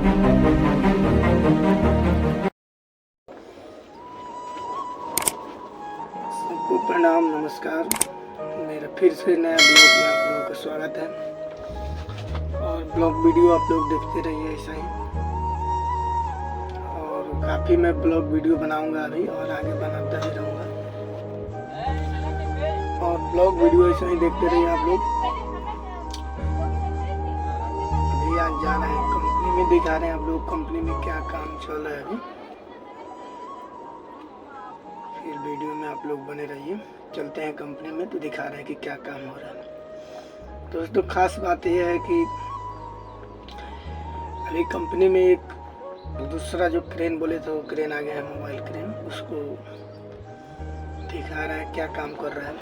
सबको प्रणाम, नमस्कार। मेरा फिर से नया ब्लॉग में आप लोगों का स्वागत है। और ब्लॉग वीडियो आप लोग देखते रहिए ऐसा ही। और काफ़ी मैं ब्लॉग वीडियो बनाऊंगा अभी और आगे बनाता ही रहूँगा। और ब्लॉग वीडियो ऐसा ही देखते रहिए आप लोग। अभी आज जा रहे हैं कंपनी में, दिखा रहे हैं आप लोग कंपनी में क्या काम चल रहा है अभी। फिर वीडियो में आप लोग बने रहिए। चलते हैं कंपनी में तो दिखा रहे हैं कि क्या काम हो रहा है। दोस्तों खास बात यह है कि अभी कंपनी में एक दूसरा जो क्रेन बोले तो क्रेन आ गया है, मोबाइल क्रेन। उसको दिखा रहा है क्या काम कर रहा है।